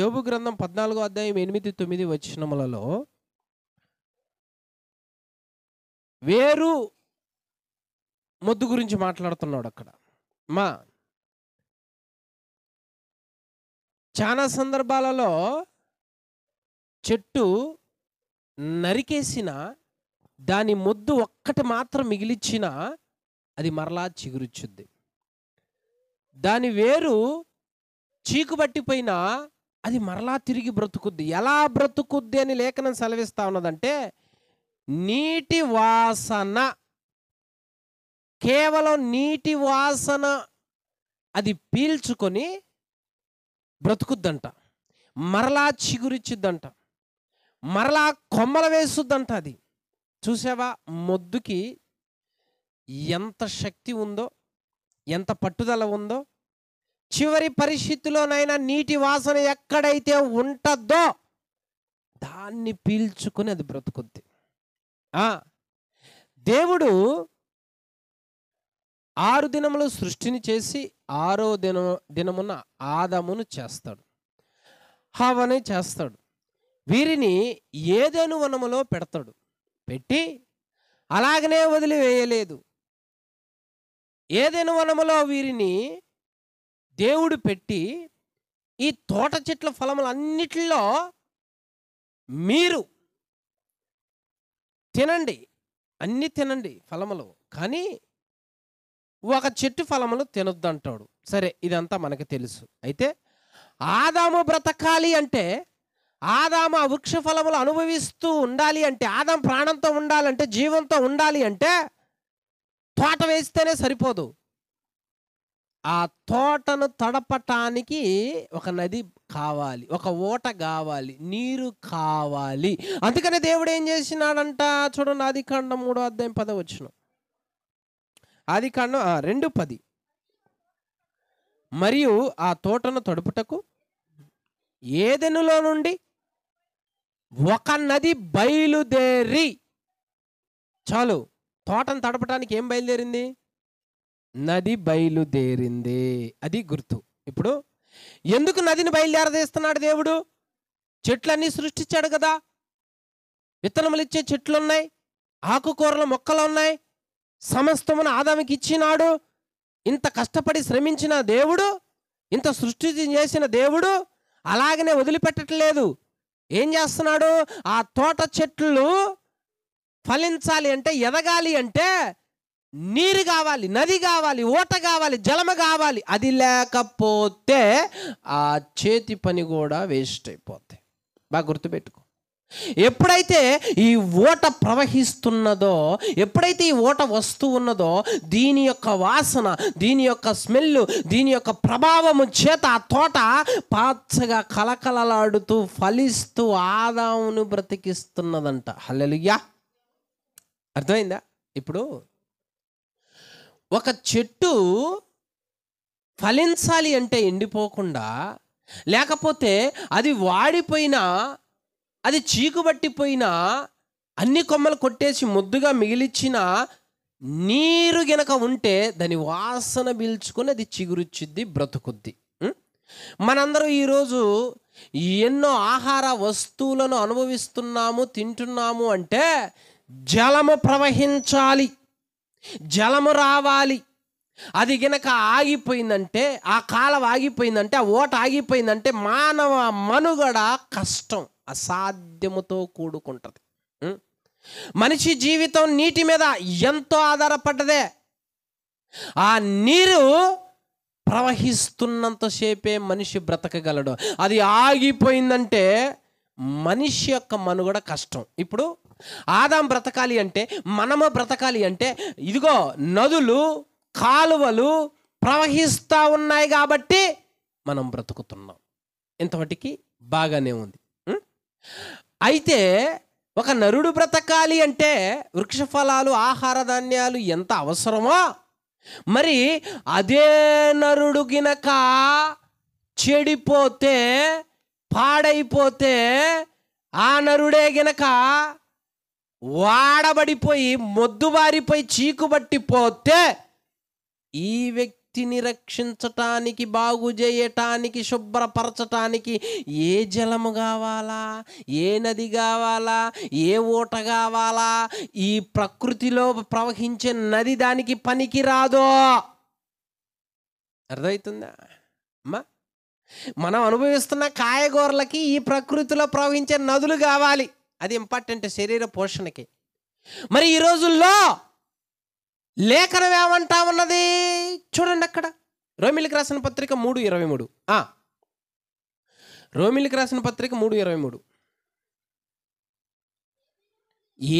యోబు గ్రంథం 14వ అధ్యాయం 8-9 వచనములలో వేరు మొద్దు గురించి మాట్లాడుతున్నాడు. అక్కడ చాలా సందర్భాలలో చెట్టు నరికేసిన దాని మొద్దు ఒక్కటి మాత్రం మిగిలిచ్చిన అది మరలా చిగురుచుద్ది. దాని వేరు చీకుబట్టిపోయినా అది మరలా తిరిగి బ్రతుకుద్ది. ఎలా బ్రతుకుద్ది అని లేఖనం సెలవిస్తా ఉన్నదంటే, నీటి వాసన, కేవలం నీటి వాసన అది పీల్చుకొని బ్రతుకుద్దంట, మరలా చిగురిచ్చిద్దంట, మరలా కొమ్మల వేసుద్దంట. అది చూసావా మొద్దుకి ఎంత శక్తి ఉందో, ఎంత పట్టుదల ఉందో. చివరి పరిస్థితిలోనైనా నీటి వాసన ఎక్కడైతే ఉంటుందో దాన్ని పీల్చుకొని అది బ్రతుకుద్ది. దేవుడు 6 దినములు సృష్టిని చేసి 6వ దినమున ఆదామును చేస్తాడు, హవ్వని చేస్తాడు. వీరిని ఏదెను వనములో పెడతాడు. పెట్టి అలాగనే వదిలివేయలేదు. ఏదెను వనములో వీరిని దేవుడు పెట్టి, ఈ తోట చెట్ల ఫలములన్నిటిలో మీరు తినండి, అన్ని తినండి ఫలములు, కానీ ఒక చెట్టు ఫలములు తినొద్దు అంటాడు. సరే, ఇదంతా మనకు తెలుసు. అయితే ఆదాము బ్రతకాలి అంటే, ఆదాము ఆ వృక్ష ఫలములు అనుభవిస్తూ ఉండాలి అంటే, ఆదాము ప్రాణంతో ఉండాలంటే, జీవంతో ఉండాలి అంటే తోట వేస్తేనే సరిపోదు. ఆ తోటను తడపటానికి ఒక నది కావాలి, ఒక ఓట కావాలి, నీరు కావాలి. అందుకనే దేవుడు ఏం చేసినాడంట చూడండి, ఆదికాండం 3వ అధ్యాయం 10వ వచనం. ఆదికాండం 2:10. మరియు ఆ తోటను తడుపుటకు ఏదెనులో నుండి ఒక నది బయలుదేరి. చాలు, తోటను తడపటానికి ఏం బయలుదేరింది? నది బయలుదేరింది. అది గుర్తు. ఇప్పుడు ఎందుకు నదిని బయలుదేరదీస్తున్నాడు దేవుడు? చెట్లన్నీ సృష్టించాడు కదా, విత్తనములు ఇచ్చే చెట్లు ఉన్నాయి, ఆకుకూరల మొక్కలు ఉన్నాయి, సమస్తమును ఆదాముకి ఇచ్చినాడు. ఇంత కష్టపడి శ్రమించిన దేవుడు, ఇంత సృష్టి చేసిన దేవుడు అలాగనే వదిలిపెట్టట్లేదు. ఏం చేస్తున్నాడు? ఆ తోట చెట్లు ఫలించాలి అంటే, ఎదగాలి అంటే నీరు కావాలి, నది కావాలి, ఓట కావాలి, జలమ కావాలి. అది లేకపోతే ఆ చేతి పని కూడా వేస్ట్ అయిపోతాయి. బాగా గుర్తుపెట్టుకో. ఎప్పుడైతే ఈ ఓట ప్రవహిస్తున్నదో, ఎప్పుడైతే ఈ ఓట వస్తూ ఉన్నదో, దీని యొక్క వాసన, దీని యొక్క స్మెల్, దీని యొక్క ప్రభావము చేత ఆ తోట పచ్చగా కలకలలాడుతూ ఫలిస్తూ ఆదామును బ్రతికిస్తున్నదంట. హల్లెలూయా. అర్థమైందా? ఇప్పుడు ఒక చెట్టు ఫలించాలి అంటే ఎండిపోకుండా, లేకపోతే అది వాడిపోయినా, అది చీకుబట్టిపోయినా, అన్ని కొమ్మలు కొట్టేసి ముద్దుగా మిగిలిచ్చిన నీరు గనక ఉంటే దాని వాసన పీల్చుకొని అది చిగురుచ్చిద్ది, బ్రతుకుద్ది. మనందరం ఈరోజు ఎన్నో ఆహార వస్తువులను అనుభవిస్తున్నాము, తింటున్నాము అంటే జలము ప్రవహించాలి, జలము రావాలి. అది గనక ఆగిపోయిందంటే, ఆ కాలం ఆగిపోయిందంటే, ఆ ఓట ఆగిపోయిందంటే మానవ మనుగడ కష్టం, అసాధ్యముతో కూడుకుంటుంది. మనిషి జీవితం నీటి మీద ఎంతో ఆధారపడ్డదే. ఆ నీరు ప్రవహిస్తున్నంతసేపే మనిషి బ్రతకగలడు. అది ఆగిపోయిందంటే మనిషి యొక్క మనుగడ కష్టం. ఇప్పుడు ఆదాం బ్రతకాలి అంటే, మనము బ్రతకాలి అంటే, ఇదిగో నదులు, కాలువలు ప్రవహిస్తూ ఉన్నాయి కాబట్టి మనం బ్రతుకుతున్నాం. ఇంతవరకు బాగానే ఉంది. అయితే ఒక నరుడు బ్రతకాలి అంటే వృక్ష ఫలాలు, ఆహార ధాన్యాలు ఎంత అవసరమో, మరి అదే నరుడు గినక చెడిపోతే, పాడైపోతే, ఆ నరుడే గినక వాడబడిపోయి, మొద్దుబారిపోయి, చీకుబట్టిపోతే ఈ వ్యక్తి వ్యక్తిని రక్షించటానికి, బాగు చేయటానికి, శుభ్రపరచటానికి ఏ జలము కావాలా, ఏ నది కావాలా, ఏ ఊట కావాలా? ఈ ప్రకృతిలో ప్రవహించే నది దానికి పనికి రాదో. అర్థమవుతుందా అమ్మా? మనం అనుభవిస్తున్న కాయగూరలకి ఈ ప్రకృతిలో ప్రవహించే నదులు కావాలి. అది ఇంపార్టెంట్ శరీర పోషణకి. మరి ఈ రోజుల్లో లేఖనం ఏమంటా ఉన్నది చూడండి. అక్కడ రోమిలికి రాసిన పత్రిక 3:23. రోమిలికి రాసిన పత్రిక 3:23.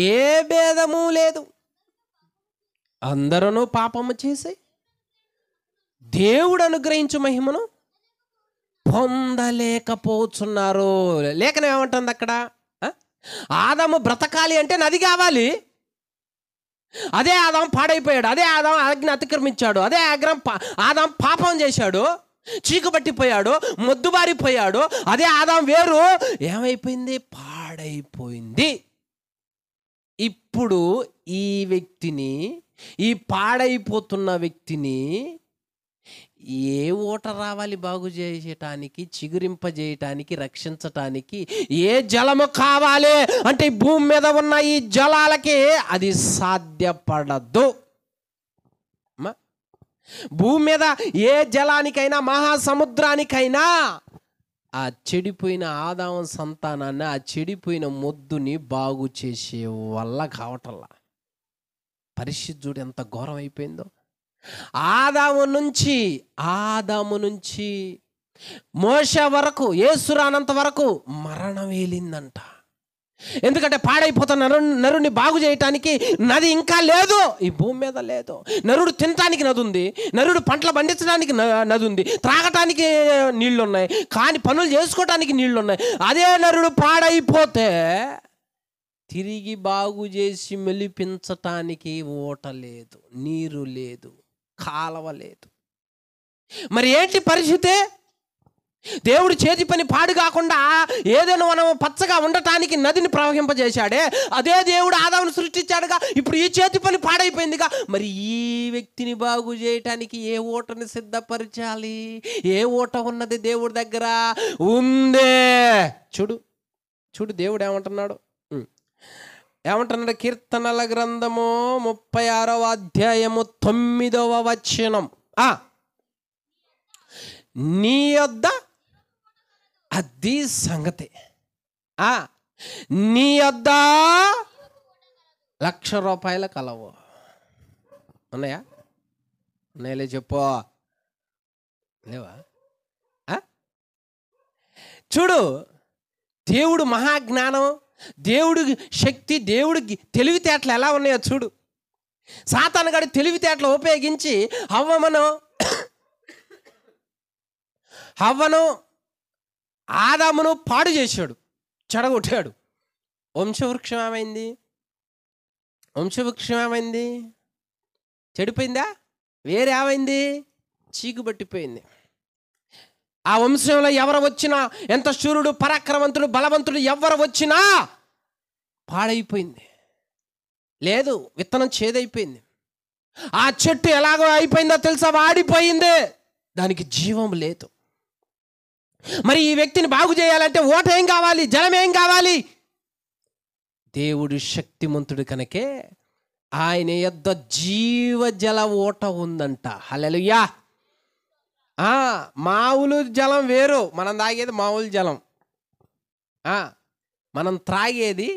ఏ భేదము లేదు, అందరూ పాపము చేసి దేవుడు అనుగ్రహించు మహిమను పొందలేకపోతున్నారు. లేఖనం ఏమంటుంది అక్కడ? ఆదాము బ్రతకాలి అంటే నది కావాలి. అదే ఆదాం పాడైపోయాడు, అదే ఆదాం ఆజ్ఞ అతిక్రమించాడు, అదే ఆదాం పాపం చేశాడు, చీకుబట్టిపోయాడు, మొద్దుబారిపోయాడు. అదే ఆదాం వేరు ఏమైపోయింది? పాడైపోయింది. ఇప్పుడు ఈ వ్యక్తిని, ఈ పాడైపోతున్న వ్యక్తిని ఏ ఊట రావాలి బాగు చేయటానికి, చిగురింపజేయటానికి, రక్షించటానికి? ఏ జలము కావాలి అంటే ఈ భూమి మీద ఉన్న ఈ జలాలకి అది సాధ్యపడదు. భూమి మీద ఏ జలానికైనా, మహాసముద్రానికైనా ఆ చెడిపోయిన ఆదాము సంతానాన్ని, ఆ చెడిపోయిన మొద్దుని బాగు చేసే వల్ల కావటల్లా. పరిస్థితి చూడు ఎంత ఘోరం అయిపోయిందో. ఆదాము నుంచి మోషే వరకు, యేసు రానంత వరకు మరణం వేలిందంట. ఎందుకంటే పాడైపోతున్న నరుని బాగు చేయటానికి నది ఇంకా లేదు, ఈ భూమి మీద లేదు. నరుడు తినటానికి నది ఉంది, నరుడు పంటలు పండించడానికి నది ఉంది, త్రాగటానికి నీళ్లు ఉన్నాయి, కానీ పనులు చేసుకోవటానికి నీళ్లు ఉన్నాయి. అదే నరుడు పాడైపోతే తిరిగి బాగు చేసి మెలిపించటానికి ఊట లేదు, నీరు లేదు, కాలవ లేదు. మరి ఏంటి పరిస్థితి? దేవుడు చేతి పని పాడు కాకుండా ఏదైనా మనం పచ్చగా ఉండటానికి నదిని ప్రవహింపజేశాడే, అదే దేవుడు ఆదామును సృష్టించాడుగా. ఇప్పుడు ఈ చేతి పని పాడైపోయిందిగా. మరి ఈ వ్యక్తిని బాగు చేయటానికి ఏ ఊటని సిద్ధపరచాలి? ఏ ఊట ఉన్నది దేవుడి దగ్గర? ఉందే. చూడు దేవుడు ఏమంటున్నాడు? కీర్తనల గ్రంథము 36వ అధ్యాయము 9వ వచనం. నీ యొద్ద, అది సంగతి, నీ యొద్ద ₹1,00,000 కలవు ఉన్నాయా? ఉన్నాయలే చెప్పు. లేవా? చూడు, దేవుడు మహాజ్ఞానం, దేవుడి శక్తి, దేవుడి తెలివితేటలు ఎలా ఉన్నాయో చూడు. సాతాను గాడి తెలివితేటలు ఉపయోగించి హవ్వను ఆదామును పాడు చేశాడు, చెడగొట్టాడు. వంశవృక్షం ఏమైంది? చెడిపోయిందా? వేరే ఏమైంది? చీకుబట్టిపోయింది. ఆ వంశంలో ఎవరు వచ్చినా, ఎంత శూరుడు, పరాక్రమంతుడు, బలవంతుడు ఎవరు వచ్చినా పాడైపోయింది. లేదు, విత్తనం చేదైపోయింది. ఆ చెట్టు ఎలాగో అయిపోయిందో తెలుసా? వాడిపోయింది, దానికి జీవం లేదు. మరి ఈ వ్యక్తిని బాగు చేయాలంటే ఓట ఏం కావాలి? జలం ఏం కావాలి? దేవుడు శక్తిమంతుడు కనుకే ఆయన యొద్ద జీవజల ఓట ఉందంట. హల్లెలూయా. మామూలు జలం వేరు, మనం తాగేది మామూలు జలం. మనం త్రాగేది,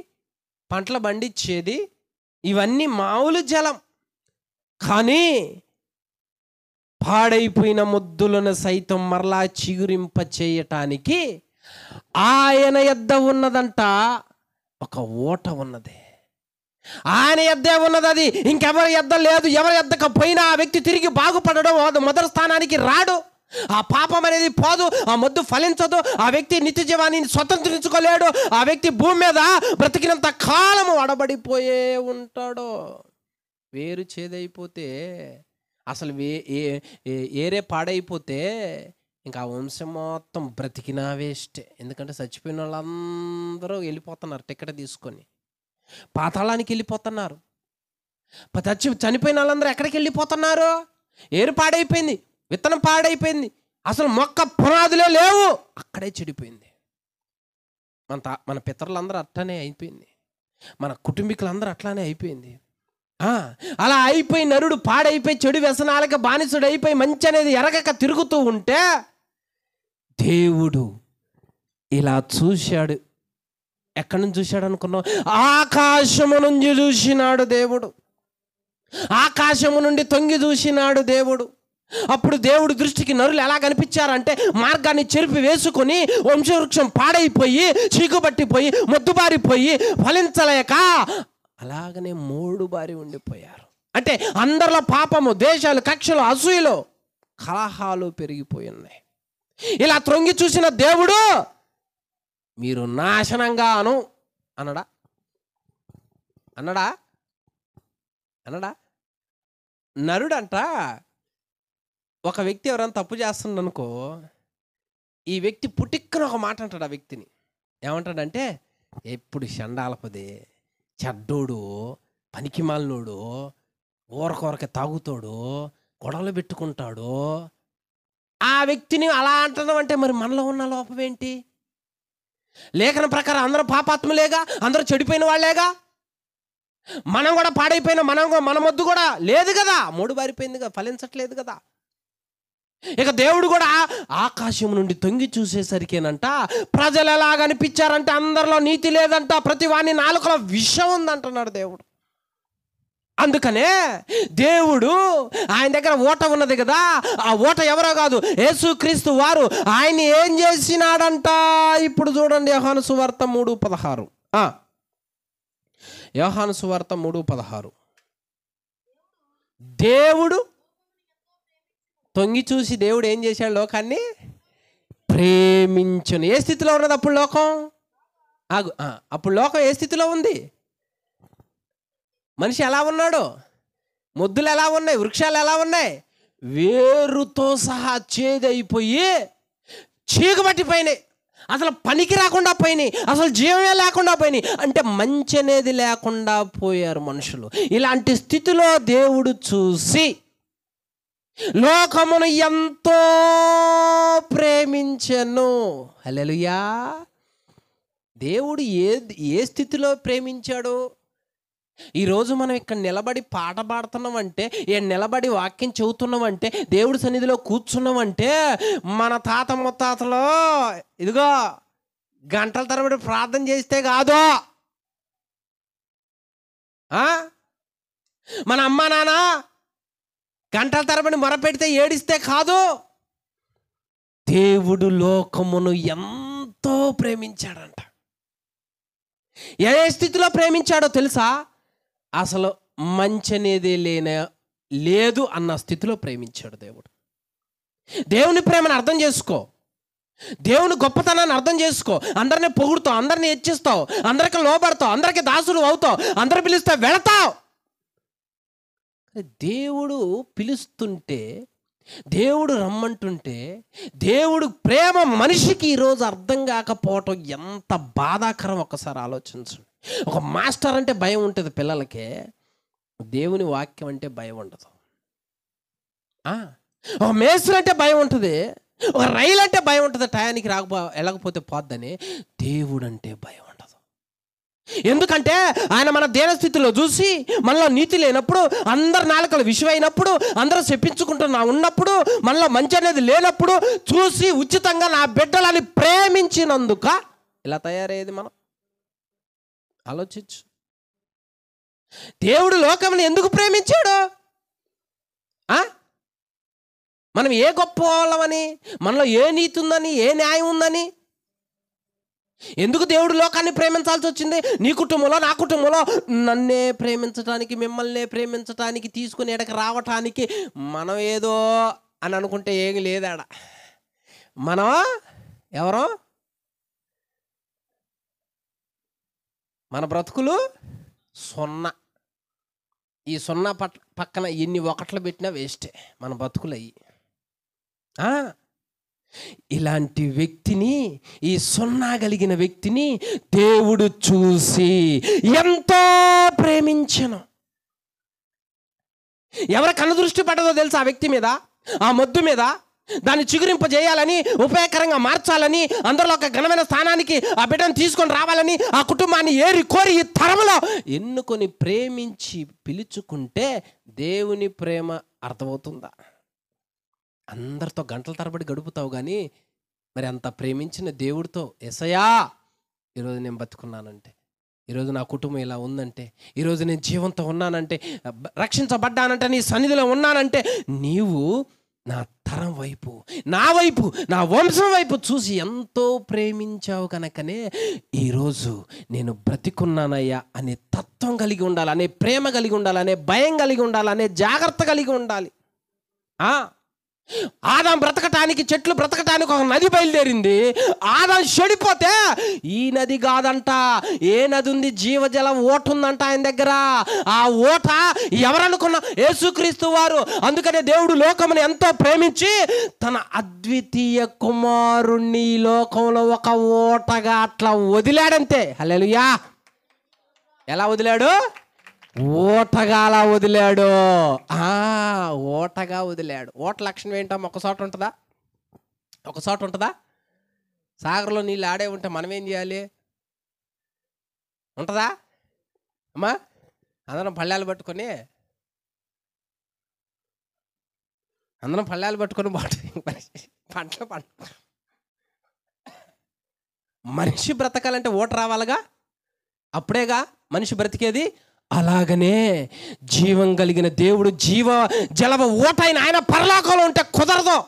పంటలు పండించేది, ఇవన్నీ మామూలు జలం. కానీ పాడైపోయిన మొద్దులను సైతం మరలా చిగురింప చేయటానికి ఆయన యొద్ద ఉన్నదంట ఒక ఓట ఉన్నది. ఆయన యొద్దే ఉన్నది, అది ఇంకెవరి యొద్ద లేదు. ఎవరి యొద్దకు పోయినా ఆ వ్యక్తి తిరిగి బాగుపడడం, మొదటి స్థానానికి రాడు. ఆ పాపం అనేది పోదు, ఆ మొద్దు ఫలించదు, ఆ వ్యక్తి నిత్య జీవాన్ని స్వతంత్రించుకోలేడు. ఆ వ్యక్తి భూమి మీద బ్రతికినంత కాలము వడబడిపోయే ఉంటాడు. వేరు చేదైపోతే, అసలు ఏరే పాడైపోతే ఇంకా ఆ వంశం మొత్తం బ్రతికినా వేస్టే. ఎందుకంటే చచ్చిపోయిన వాళ్ళందరూ వెళ్ళిపోతున్నారు, టికెట్ తీసుకొని పాతాళానికి వెళ్ళిపోతున్నారు. చనిపోయిన వాళ్ళందరూ ఎక్కడికి వెళ్ళిపోతున్నారు? ఏరు పాడైపోయింది, విత్తనం పాడైపోయింది, అసలు మొక్క పునాదులే లేవు, అక్కడే చెడిపోయింది. మన పితరులందరూ అట్లానే అయిపోయింది, మన కుటుంబీకులందరూ అట్లానే అయిపోయింది. అలా అయిపోయి నరుడు పాడైపోయి చెడు వ్యసనాలకి బానిసుడు అయిపోయి మంచి అనేది ఎరగక తిరుగుతూ ఉంటే దేవుడు ఇలా చూశాడు. ఎక్కడి నుంచి చూశాడు అనుకున్నావు? ఆకాశము నుంచి చూసినాడు దేవుడు. ఆకాశము నుండి తొంగి చూసినాడు దేవుడు. అప్పుడు దేవుడు దృష్టికి నరులు ఎలా కనిపించారంటే మార్గాన్ని చెరిపి వేసుకొని వంశవృక్షం పాడైపోయి చీకుబట్టిపోయి మొద్దుబారిపోయి ఫలించలేక అలాగనే మూడుబారి ఉండిపోయారు. అంటే అందరిలో పాపము, దేశాలు, కక్షలు, అసూయలు, కలహాలు పెరిగిపోయి ఉన్నాయి. ఇలా త్రొంగి చూసిన దేవుడు మీరు నాశనంగాను అనడా? అన్నడా? అన్నడా? నరుడంట ఒక వ్యక్తి ఎవరైనా తప్పు చేస్తుండనుకో, ఈ వ్యక్తి పుటిక్కున ఒక మాట అంటాడు. ఆ వ్యక్తిని ఏమంటాడంటే, ఎప్పుడు చండాలపదే, చెడ్డోడు, పనికిమాలినోడు, ఊరకొరక తాగుతాడు, గొడవలు పెట్టుకుంటాడు. ఆ వ్యక్తిని అలా అంటడం అంటే మరి మనలో ఉన్న లోపం ఏంటి? లేఖన ప్రకారం అందరూ పాపాత్ములేగా, అందరూ చెడిపోయిన వాళ్ళేగా. మనం కూడా పాడైపోయిన మన మొద్దు కూడా లేదు కదా, మూడు బారిపోయింది కదా, ఫలించట్లేదు కదా. ఇక దేవుడు కూడా ఆకాశం నుండి తొంగి చూసేసరికేనంట ప్రజలు ఎలాగ అనిపించారంటే అందరిలో నీతి లేదంట, ప్రతి వాని నాలుకలో విషం ఉందంటున్నాడు దేవుడు. అందుకనే దేవుడు ఆయన దగ్గర ఓట ఉన్నది కదా, ఆ ఓట ఎవరో కాదు, యేసుక్రీస్తు వారు. ఆయన ఏం చేసినాడంట? ఇప్పుడు చూడండి, యోహాను సువార్త 3:16. యోహాను సువార్త 3:16. దేవుడు తొంగి చూసి దేవుడు ఏం చేశాడు? లోకాన్ని ప్రేమించును. ఏ స్థితిలో ఉన్నది అప్పుడు లోకం? అప్పుడు లోకం ఏ స్థితిలో ఉంది? మనిషి ఎలా ఉన్నాడు? మొద్దులు ఎలా ఉన్నాయి? వృక్షాలు ఎలా ఉన్నాయి? వేరుతో సహా చేదైపోయి చీకబట్టిపోయినాయి, అసలు పనికి రాకుండా పోయినాయి, అసలు జీవమే లేకుండా పోయినాయి. అంటే మంచి అనేది లేకుండా పోయారు మనుషులు. ఇలాంటి స్థితిలో దేవుడు చూసి లోకమును ఎంతో ప్రేమించెను. హల్లెలూయా. దేవుడు ఏ స్థితిలో ప్రేమించాడు? ఈరోజు మనం ఇక్కడ నిలబడి పాట పాడుతున్నామంటే, నిలబడి వాక్యం చెబుతున్నామంటే, దేవుడి సన్నిధిలో కూర్చున్నామంటే, మన తాత ముత్తాతలో ఇదిగో గంటల తరబడి ప్రార్థన చేస్తే కాదు, మన అమ్మ నాన్న గంటల తరబడి మొరపెడితే ఏడిస్తే కాదు. దేవుడు లోకమును ఎంతో ప్రేమించాడంట. ఏ స్థితిలో ప్రేమించాడో తెలుసా? అసలు మంచి అనేది లేదు అన్న స్థితిలో ప్రేమించాడు దేవుడు. దేవుని ప్రేమను అర్థం చేసుకో, దేవుని గొప్పతనాన్ని అర్థం చేసుకో. అందరినీ పొగుడుతావు, అందరినీ హెచ్చిస్తావు, అందరికీ లోబడతావు, అందరికీ దాసుడు అవుతావు, అందరు పిలిస్తే వెళతావు. దేవుడు పిలుస్తుంటే, దేవుడు రమ్మంటుంటే, దేవుడు ప్రేమ మనిషికి ఈరోజు అర్థం కాకపోవటం ఎంత బాధాకరం ఒక్కసారి ఆలోచించండి. ఒక మాస్టర్ అంటే భయం ఉంటుంది పిల్లలకి, దేవుని వాక్యం అంటే భయం ఉండదు. ఒక మేస్త్రి అంటే భయం ఉంటుంది, ఒక రైలు అంటే భయం ఉంటుంది, టయానికి వెళ్ళకపోతే పోద్దని. దేవుడు అంటే భయం ఉండదు. ఎందుకంటే ఆయన మన దేనస్థితిలో చూసి, మనలో నీతి లేనప్పుడు, అందరు నాలుకలు విషమైనప్పుడు, అందరూ చెప్పించుకుంటున్నా ఉన్నప్పుడు, మనలో మంచి అనేది లేనప్పుడు చూసి ఉచితంగా నా బిడ్డలని ప్రేమించినందుక ఇలా తయారయ్యేది. మనం ఆలోచించు. దేవుడు లోకంని ఎందుకు ప్రేమించాడు? మనం ఏ గొప్ప వాళ్ళమని, మనలో ఏ నీతి ఉందని, ఏ న్యాయం ఉందని, ఎందుకు దేవుడు లోకాన్ని ప్రేమించాల్సి వచ్చింది? నీ కుటుంబంలో, నా కుటుంబంలో నన్నే ప్రేమించటానికి, మిమ్మల్నే ప్రేమించటానికి, తీసుకుని ఎడకి రావటానికి మనం ఏదో అని అనుకుంటే ఏమి లేదాడ. మనం ఎవరో, మన బ్రతుకులు సున్నా. ఈ సున్నా పక్కన ఎన్ని ఒకట్లు పెట్టినా వేస్టే మన బతుకులు అయ్యి. ఇలాంటి వ్యక్తిని, ఈ సున్నా కలిగిన వ్యక్తిని దేవుడు చూసి ఎంతో ప్రేమించెను. ఎవరి కన్ను దృష్టి పడ్డదో తెలుసా ఆ వ్యక్తి మీద, ఆ మొద్దు మీద? దాన్ని చిగురింపజేయాలని, ఉపయోగకరంగా మార్చాలని, అందరిలో ఒక ఘనమైన స్థానానికి ఆ బిడ్డను తీసుకొని రావాలని, ఆ కుటుంబాన్ని ఏరి కోరి ఈ తరంలో ఎన్నుకొని ప్రేమించి పిలుచుకుంటే దేవుని ప్రేమ అర్థమవుతుందా? అందరితో గంటల తరబడి గడుపుతావు కానీ మరి అంత ప్రేమించిన దేవుడితో, యేసయ్యా ఈరోజు నేను బతుకున్నానంటే, ఈరోజు నా కుటుంబం ఇలా ఉందంటే, ఈరోజు నేను జీవంతో ఉన్నానంటే, రక్షించబడ్డానంటే, నీ సన్నిధిలో ఉన్నానంటే, నీవు నా తరం వైపు, నా వైపు, నా వంశం వైపు చూసి ఎంతో ప్రేమించావు కనుకనే ఈరోజు నేను బ్రతికున్నానయ్యా అనే తత్వం కలిగి ఉండాలి, అనే ప్రేమ కలిగి ఉండాలి, అనే భయం కలిగి ఉండాలి, అనే జాగ్రత్త కలిగి ఉండాలి. ఆదాం బ్రతకటానికి, చెట్లు బ్రతకటానికి ఒక నది బయలుదేరింది. ఆదాం చెడిపోతే ఈ నది కాదంట, ఏ నది ఉంది? జీవజల ఓట ఉందంట ఆయన దగ్గర. ఆ ఓట ఎవరనుకున్నా? యేసుక్రీస్తు వారు. అందుకనే దేవుడు లోకమును ఎంతో ప్రేమించి తన అద్వితీయ కుమారుణ్ణి ఈ లోకంలో ఒక ఓటగా అట్లా వదిలాడంతే. హల్లెలూయా! ఎలా వదిలాడు? ఓటగా అలా వదిలాడు. ఓటగా వదిలాడు. ఓట లక్షణం ఏంటమ్మా? ఒక చోట ఉంటుందా? ఒక చోట ఉంటుందా? సాగర్లో నీళ్ళు ఆడే ఉంటే మనం ఏం చేయాలి? ఉంటుందా అమ్మా? అందరం పళ్ళాలు పట్టుకొని పంటలు మనిషి బ్రతకాలంటే ఓట రావాలిగా, అప్పుడేగా మనిషి బ్రతికేది. అలాగనే జీవం కలిగిన దేవుడు జీవ జలవ ఓట అయిన ఆయన పరలోకంలో ఉంటే కుదరదు.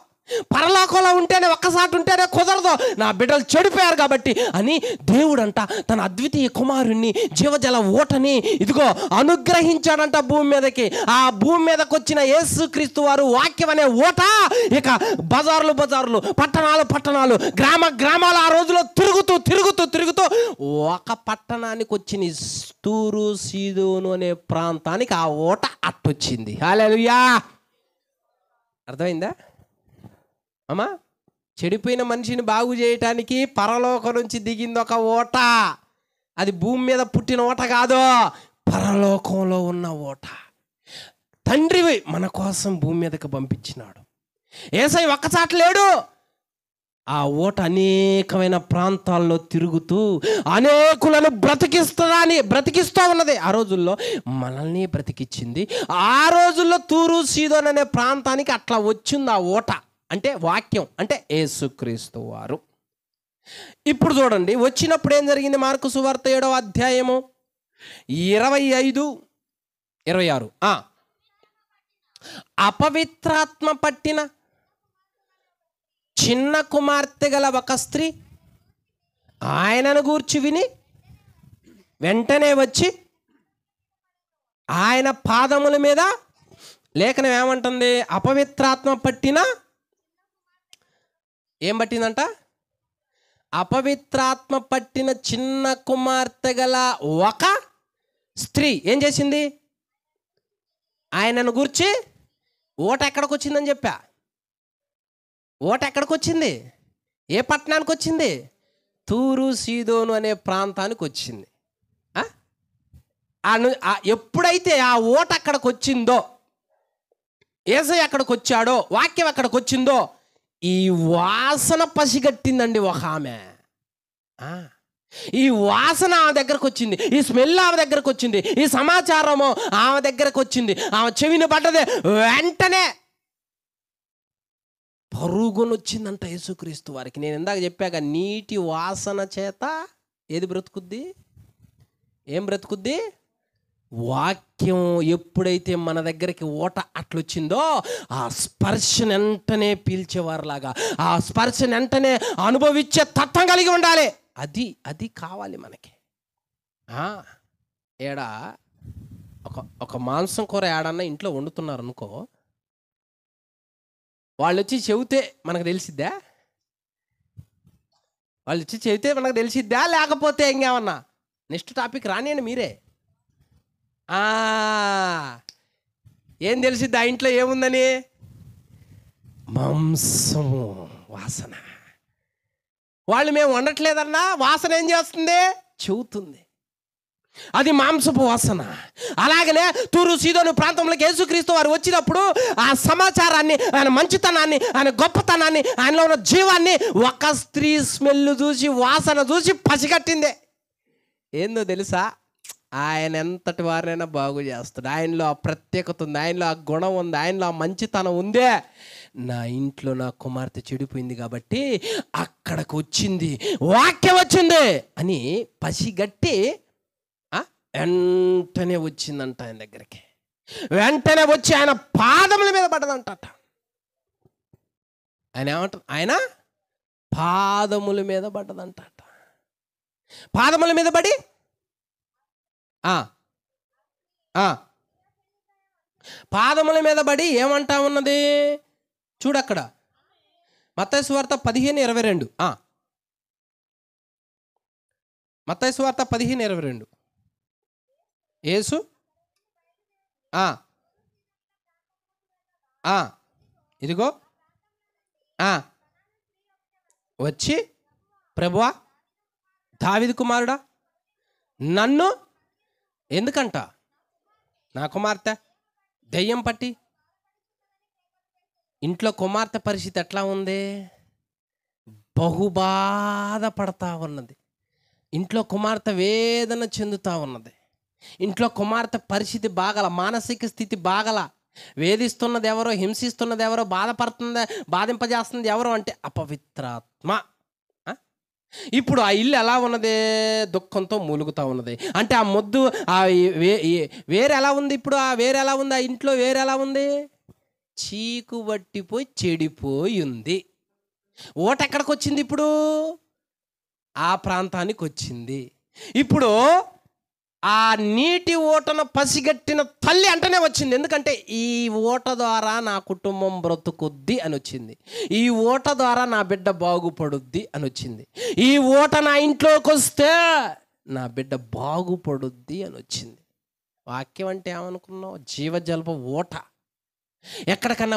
పరలోకంలో ఉంటేనే, ఒక్కసారి ఉంటేనే కుదరదు. నా బిడ్డలు చెడిపోయారు కాబట్టి అని దేవుడంట తన అద్వితీయ కుమారుణ్ణి, జీవజల ఓటని ఇదిగో అనుగ్రహించాడంట భూమి మీదకి. ఆ భూమి మీదకి వచ్చిన యేసుక్రీస్తు వారు వాక్యం అనే ఓట ఇక బజార్లు, పట్టణాలు, గ్రామాలు ఆ రోజులో తిరుగుతూ ఒక పట్టణానికి వచ్చిన తూరు సీదోను అనే ప్రాంతానికి ఆ ఓట అట్టొచ్చింది. హల్లెలూయా! అర్థమైందా అమ్మా? చెడిపోయిన మనిషిని బాగు చేయటానికి పరలోకం నుంచి దిగింది ఒక ఓట. అది భూమి మీద పుట్టిన ఓట కాదు, పరలోకంలో ఉన్న ఓట. తండ్రివి మన కోసం భూమి మీదకి పంపించినాడు. యేసయ్య ఒక్కచాట లేడు. ఆ ఓట అనేకమైన ప్రాంతాల్లో తిరుగుతూ అనేకులను బ్రతికిస్తూ ఉన్నది. ఆ రోజుల్లో మనల్ని బ్రతికిచ్చింది. ఆ రోజుల్లో తూరు సీదోన్ అనే ప్రాంతానికి అట్లా వచ్చింది ఆ ఓట. అంటే వాక్యం, అంటే యేసుక్రీస్తు వారు. ఇప్పుడు చూడండి, వచ్చినప్పుడు ఏం జరిగింది? మార్కు సువార్త 7వ అధ్యాయము 25-26. అపవిత్రాత్మ పట్టిన చిన్న కుమార్తె గల ఒక స్త్రీ ఆయనను గూర్చి విని వెంటనే వచ్చి ఆయన పాదముల మీద, లేఖనం ఏమంటుంది? అపవిత్రాత్మ పట్టిన, ఏం పట్టిందంట? అపవిత్రాత్మ పట్టిన చిన్న కుమార్తె గల ఒక స్త్రీ ఏం చేసింది? ఆయనను గూర్చి ఓట ఎక్కడికి వచ్చిందని చెప్పా. ఓట ఎక్కడికి వచ్చింది? ఏ పట్టణానికి వచ్చింది? తూరు సీదోను అనే ప్రాంతానికి వచ్చింది. ఎప్పుడైతే ఆ ఓట అక్కడికి వచ్చిందో, యేసయ్య అక్కడికి వచ్చాడో, వాక్యం అక్కడికి వచ్చిందో, ఈ వాసన పసిగట్టిందండి ఒక ఆమె. ఈ వాసన ఆమె దగ్గరకు వచ్చింది, ఈ స్మెల్ ఆమె దగ్గరకు వచ్చింది, ఈ సమాచారము ఆమె దగ్గరకు వచ్చింది. ఆమె చెవిని పడ్డదే, వెంటనే పరుగునొచ్చిందంట యేసుక్రీస్తు వారికి. నేను ఇందాక చెప్పాక, నీటి వాసన చేత ఏది బ్రతుకుద్ది? ఏం బ్రతుకుద్ది? వాక్యం ఎప్పుడైతే మన దగ్గరికి ఓట అట్లొచ్చిందో, ఆ స్పర్శను వెంటనే పీల్చేవారులాగా, ఆ స్పర్శను వెంటనే అనుభవించే తత్వం కలిగి ఉండాలి. అది కావాలి మనకి. ఏడా ఒక మాంసం కూర ఏడన్నా ఇంట్లో వండుతున్నారు అనుకో, వాళ్ళు వచ్చి చెబితే మనకు తెలిసిద్దా? లేకపోతే ఇంకేమన్నా? నెక్స్ట్ టాపిక్ రానియండి మీరే. ఏం తెలిసిద్ది ఆ ఇంట్లో ఏముందని? మాంసము వాసన. వాళ్ళు మేము వండట్లేదన్నా వాసన ఏం చేస్తుంది? చెబుతుంది. అది మాంసపు వాసన. అలాగనే తూరు సీదోను ప్రాంతంలోకి యేసుక్రీస్తు వారు వచ్చినప్పుడు ఆ సమాచారాన్ని, ఆయన మంచితనాన్ని, ఆయన గొప్పతనాన్ని, ఆయనలో ఉన్న జీవాన్ని ఒక స్త్రీ స్మెల్ చూసి, వాసన చూసి పసిగట్టిందే. ఏందో తెలుసా? ఆయన ఎంతటి వారినైనా బాగు చేస్తాడు. ఆయనలో ఆ ప్రత్యేకత ఉంది, ఆయనలో ఆ గుణం ఉంది, ఆయనలో ఆ మంచితనం ఉందే. నా ఇంట్లో నా కుమార్తె చెడిపోయింది కాబట్టి అక్కడికి వచ్చింది, వాక్యం వచ్చింది అని పసిగట్టి వెంటనే వచ్చిందంట ఆయన దగ్గరికి. వెంటనే వచ్చి ఆయన పాదముల మీద పడ్డదంట. ఆయన ఏమంటారు? ఆయన పాదముల మీద పడ్డదంట. పాదముల మీద పడి పాదముల మీద పడి ఏమంటా ఉన్నది చూడక్కడ, మత్తయి సువార్త 15:22. మత్తయి సువార్త 15:22. యేసు ఇదిగో వచ్చి, ప్రభువా దావీదు కుమారుడా, నన్ను ఎందుకంట? నా కుమార్తె దెయ్యం పట్టి, ఇంట్లో కుమార్తె పరిస్థితి ఎట్లా ఉంది? బహుబాధపడతా ఉన్నది. ఇంట్లో కుమార్తె వేదన చెందుతూ ఉన్నది. ఇంట్లో కుమార్తె పరిస్థితి బాగల, మానసిక స్థితి బాగల. వేధిస్తున్నది ఎవరో, హింసిస్తున్నది ఎవరో, బాధింపజేస్తున్నది ఎవరో అంటే అపవిత్రాత్మ. ఇప్పుడు ఆ ఇల్లు ఎలా ఉన్నది? దుఃఖంతో మూలుగుతూ ఉన్నది. అంటే ఆ మొద్దు, ఆ వేరు ఎలా ఉంది? ఇప్పుడు ఆ వేరు ఎలా ఉంది? ఆ ఇంట్లో వేరు ఎలా ఉంది? చీకు పట్టిపోయి చెడిపోయి ఉంది. ఓట ఎక్కడికి వచ్చింది? ఇప్పుడు ఆ ప్రాంతానికి వచ్చింది. ఇప్పుడు ఆ నీటి ఓటను పసిగట్టిన తల్లి అంటనే వచ్చింది. ఎందుకంటే ఈ ఓట ద్వారా నా కుటుంబం బ్రతుకుద్ది అని వచ్చింది. ఈ ఓట ద్వారా నా బిడ్డ బాగుపడుద్ది అని వచ్చింది. ఈ ఓట నా ఇంట్లోకి వస్తే నా బిడ్డ బాగుపడుద్ది అని వచ్చింది. వాక్యం అంటే ఏమనుకున్నావు? జీవజలప ఓట. ఎక్కడికన్నా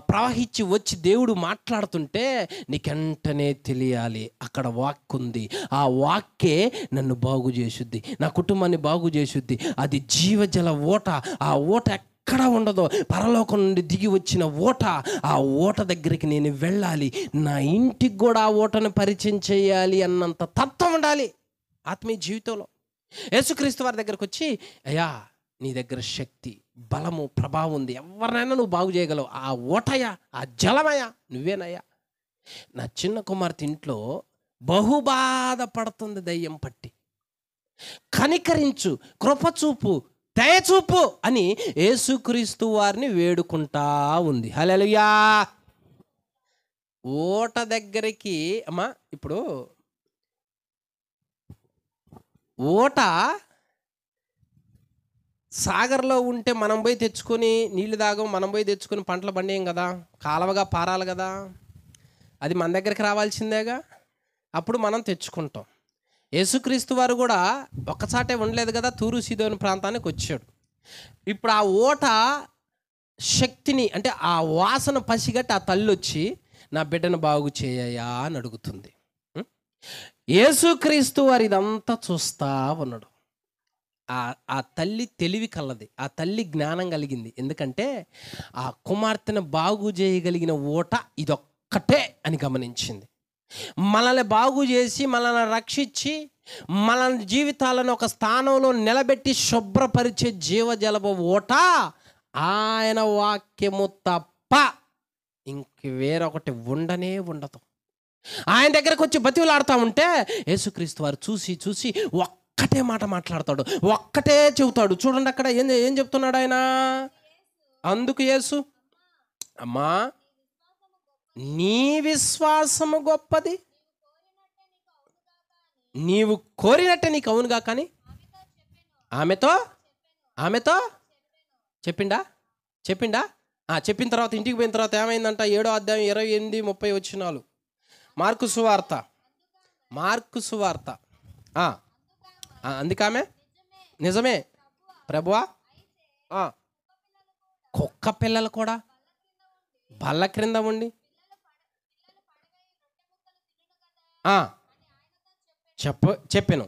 ప్రవహించి వచ్చి దేవుడు మాట్లాడుతుంటే నీకెంటనే తెలియాలి అక్కడ వాక్ ఉంది. ఆ వాక్కే నన్ను బాగు చేసుద్ది, నా కుటుంబాన్ని బాగు చేసుద్ది. అది జీవజల ఓట. ఆ ఓట ఎక్కడ ఉండదో, పరలోకం నుండి దిగి వచ్చిన ఓట. ఆ ఓట దగ్గరికి నేను వెళ్ళాలి, నా ఇంటికి కూడా ఆ ఓటను పరిచయం చేయాలి అన్నంత తత్వం ఉండాలి ఆత్మీయ జీవితంలో. యేసుక్రీస్తు వారి దగ్గరకు వచ్చి, అయ్యా నీ దగ్గర శక్తి, బలము, ప్రభావం ఉంది, ఎవరినైనా నువ్వు బాగు చేయగలవు. ఆ ఓటయా, ఆ జలమయ్యా, నువ్వేనయ్యా. నా చిన్న కుమార్తె ఇంట్లో బహుబాధ పడుతుంది దయ్యం పట్టి, కనికరించు, కృపచూపు, దయచూపు అని యేసుక్రీస్తు వారిని వేడుకుంటా ఉంది. హల్లెలూయా. ఓట దగ్గరికి అమ్మా, ఇప్పుడు ఓట సాగర్లో ఉంటే మనం పోయి తెచ్చుకొని నీళ్ళు తాగం, మనం పోయి తెచ్చుకొని పంటలు పండేయం కదా, కాలవగా పారాలి కదా. అది మన దగ్గరికి రావాల్సిందేగా, అప్పుడు మనం తెచ్చుకుంటాం. యేసుక్రీస్తు వారు కూడా ఒక్కసాటే ఉండలేదు కదా, తూరు సీదోను ప్రాంతానికి వచ్చాడు. ఇప్పుడు ఆ ఓట శక్తిని, అంటే ఆ వాసన పసిగట్టి ఆ తల్లి వచ్చి నా బిడ్డను బాగు చేయయా అని అడుగుతుంది. యేసుక్రీస్తు వారు ఇదంతా చూస్తా ఉన్నాడు. ఆ తల్లి తెలివి కలది, ఆ తల్లి జ్ఞానం కలిగింది. ఎందుకంటే ఆ కుమార్తెను బాగు చేయగలిగిన ఓట ఇదొక్కటే అని గమనించింది. మనల్ని బాగు చేసి, మనల్ని రక్షించి, మన జీవితాలను ఒక స్థానంలో నిలబెట్టి శుభ్రపరిచే జీవజలప ఓట ఆయన వాక్యము తప్ప ఇంక వేరొకటి ఉండనే ఉండదు. ఆయన దగ్గరకు వచ్చి బతివులాడుతూ ఉంటే యేసుక్రీస్తు వారు చూసి చూసి ఒక్కటే మాట మాట్లాడతాడు, ఒక్కటే చెబుతాడు. చూడండి అక్కడ ఏం చెప్తున్నాడు ఆయన. అందుకు యేసు, అమ్మా నీ విశ్వాసము గొప్పది, నీవు కోరినట్టే నీకు అవునుగా. కానీ ఆమెతో చెప్పిండా చెప్పిన తర్వాత ఇంటికి పోయిన తర్వాత ఏమైందంట? 7వ అధ్యాయం 28-30 వచనాలు. మార్కు సువార్త. అందుకామె, నిజమే ప్రభువా, కుక్క పిల్లలు కూడా బల్ల క్రింద ఉండి చెప్పాను.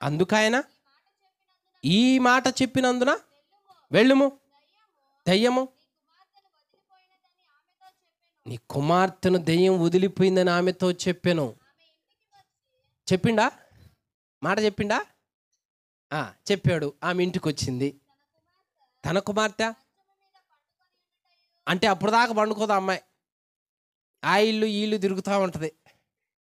అందుకైనా ఈ మాట చెప్పినందున వెళ్ళుము, దయ్యము నీ కుమార్తెను దెయ్యం వదిలిపోయిందని ఆమెతో చెప్పాను. చెప్పిండా? మాట చెప్పిండా? చెప్పాడు. ఆమె ఇంటికి వచ్చింది. తన కుమార్తె అంటే అప్పుడు దాకా పండుకోదు అమ్మాయి. ఆ ఇల్లు ఈ ఇల్లు తిరుగుతూ ఉంటుంది.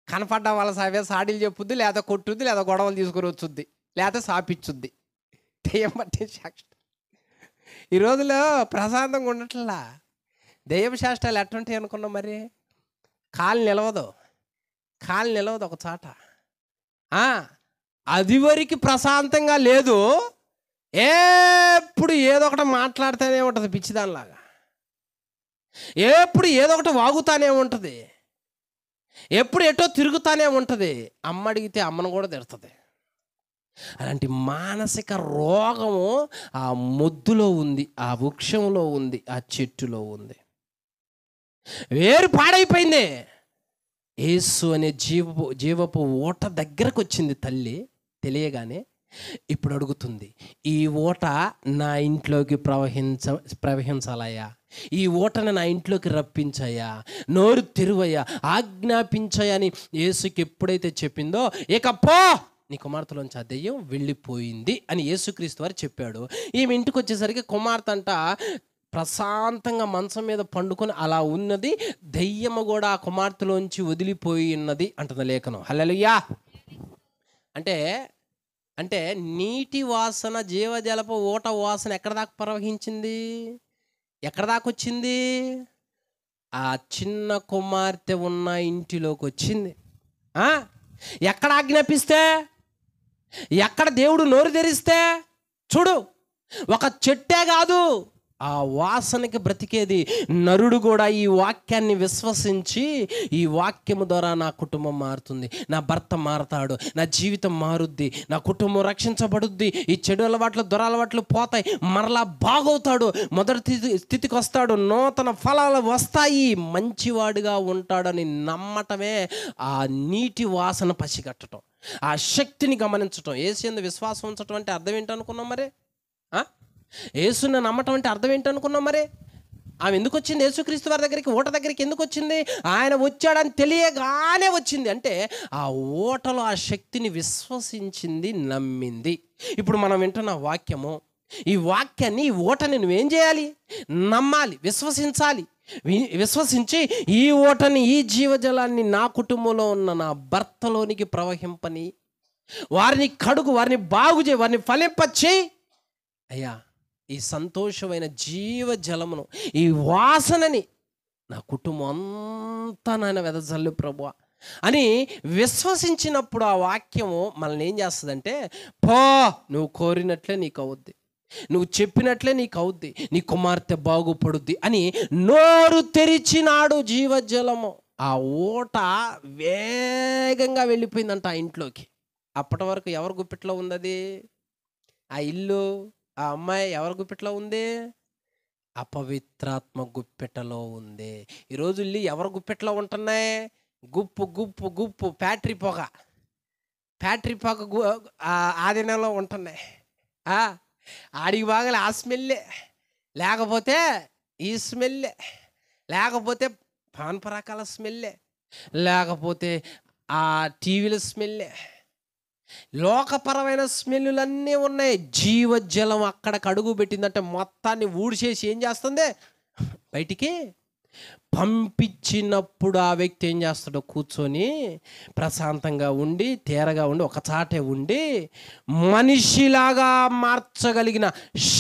కనపడ్డా వాళ్ళ సావే సాడీలు చెప్పుద్ది, లేదా కొట్టుద్ది, లేదా గొడవలు తీసుకొని వచ్చుద్ది, లేదా సాపిచ్చుద్ది. దెయ్యం పట్టే సాక్షి ఈ రోజులో ప్రశాంతంగా ఉండట్లా. దెయ్యం శాస్త్రాలు ఎట్టుంటాయి అనుకున్నాం మరి? కాలు నిలవదు ఒక చాట. అది వరకు ప్రశాంతంగా లేదు. ఎప్పుడు ఏదో ఒకటి మాట్లాడుతూనే ఉంటుంది పిచ్చిదానిలాగా. ఎప్పుడు ఏదో ఒకటి వాగుతానే ఉంటుంది. ఎప్పుడు ఎటో తిరుగుతానే ఉంటుంది. అమ్మ అడిగితే అమ్మను కూడా తిడుతుంది. అలాంటి మానసిక రోగము ఆ మొద్దులో ఉంది, ఆ వృక్షంలో ఉంది, ఆ చెట్టులో ఉంది. వేరు పాడైపోయింది. యేసు అనే జీవపు ఓట దగ్గరకు వచ్చింది తల్లి. తెలియగానే ఇప్పుడు అడుగుతుంది, ఈ ఓట నా ఇంట్లోకి ప్రవహించాలయ్యా, ఈ ఓటను నా ఇంట్లోకి రప్పించయ్యా, నోరు తెరువయ్యా, ఆజ్ఞాపించయ్యా అని యేసుకి ఎప్పుడైతే చెప్పిందో, ఇక పో, నీ కుమార్తెలోంచి ఆ దెయ్యం వెళ్ళిపోయింది అని యేసుక్రీస్తు వారు చెప్పాడు. ఈమె ఇంటికి వచ్చేసరికి కుమార్తె అంట ప్రశాంతంగా మంచం మీద పండుకొని అలా ఉన్నది. దెయ్యము కూడా ఆ కుమార్తెలోంచి వదిలిపోయి ఉన్నది అంటుంది లేఖనం. హల్లెలూయా. అంటే నీటి వాసన, జీవజలపు ఓట వాసన ఎక్కడ దాకా ప్రవహించింది? ఎక్కడ దాకా వచ్చింది? ఆ చిన్న కుమార్తె ఉన్న ఇంటిలోకి వచ్చింది. ఎక్కడ ఆజ్ఞాపిస్తే, ఎక్కడ దేవుడు నోరు తెరిస్తే, చూడు, ఒక చెట్టే కాదు ఆ వాసనకి బ్రతికేది. నరుడు కూడా ఈ వాక్యాన్ని విశ్వసించి, ఈ వాక్యము ద్వారా నా కుటుంబం మారుతుంది, నా భర్త మారతాడు, నా జీవితం మారుద్ది, నా కుటుంబం రక్షించబడుద్ది, ఈ చెడు అలవాట్లు, దురలవాట్లు పోతాయి, మరలా బాగవుతాడు, మొదటి స్థితికి వస్తాడు, నూతన ఫలాలు వస్తాయి, మంచివాడిగా ఉంటాడని నమ్మటమే ఆ నీటి వాసన పసిగట్టడం, ఆ శక్తిని గమనించటం. యేసు విశ్వాసం ఉంచటం అంటే అర్థం ఏంటనుకున్నాం మరి? యేసుని నమ్మటం అంటే అర్థం ఏంటనుకున్నాం మరి? ఆమె ఎందుకు వచ్చింది యేసుక్రీస్తు వారి దగ్గరికి, ఓట దగ్గరికి ఎందుకు వచ్చింది? ఆయన వచ్చాడని తెలియగానే వచ్చింది. అంటే ఆ ఓటలో ఆ శక్తిని విశ్వసించింది, నమ్మింది. ఇప్పుడు మనం వింటున్న వాక్యము, ఈ వాక్యాన్ని, ఈ ఓటని నువ్వేం చేయాలి? నమ్మాలి, విశ్వసించాలి. విశ్వసించి ఈ ఓటని, ఈ జీవజలాన్ని నా కుటుంబంలో ఉన్న నా భర్తలోనికి ప్రవహింపని, వారిని కడుగు, వారిని బాగు చేయి, వారిని ఫలింపచేయి అయ్యా. ఈ సంతోషమైన జీవజలమును, ఈ వాసనని నా కుటుంబం అంతా నాయన వెదజల్లు ప్రభువా అని విశ్వసించినప్పుడు ఆ వాక్యము మనల్ని ఏం చేస్తుందంటే, పో, నువ్వు కోరినట్లే నీకు అవుద్ది, నువ్వు చెప్పినట్లే నీకు అవుద్ది, నీ కుమార్తె బాగుపడుద్ది అని నోరు తెరిచినాడు జీవజలము. ఆ ఓట వేగంగా వెళ్ళిపోయిందంట ఆ ఇంట్లోకి. అప్పటి వరకు ఎవరి గుప్పిట్లో ఉంది అది? ఆ ఇల్లు, ఆ అమ్మాయి ఎవరి గుప్పిట్లో ఉంది? అపవిత్రాత్మ గుప్పెటలో ఉంది. ఈరోజు ఇల్లు ఎవరి గుప్పెట్లో ఉంటున్నాయి? గుప్పు గుప్పు గుప్పు ఫ్యాక్టరీ పొగ ఆధీనంలో ఉంటున్నాయి. ఆడికి బాగా ఆ స్మెల్లే, లేకపోతే ఈ స్మెల్లే, లేకపోతే పాన్ పరాకాల స్మెల్లే, లేకపోతే ఆ టీవీల స్మెల్లే, లోకపరమైన స్మెల్లులన్నీ ఉన్నాయి. జీవజలం అక్కడికి అడుగు పెట్టిందంటే మొత్తాన్ని ఊడిచేసి ఏం చేస్తుంది? బయటికి పంపించినప్పుడు ఆ వ్యక్తి ఏం చేస్తాడో, కూర్చొని ప్రశాంతంగా ఉండి, తేరగా ఉండి, ఒక చాటే ఉండి మనిషిలాగా మార్చగలిగిన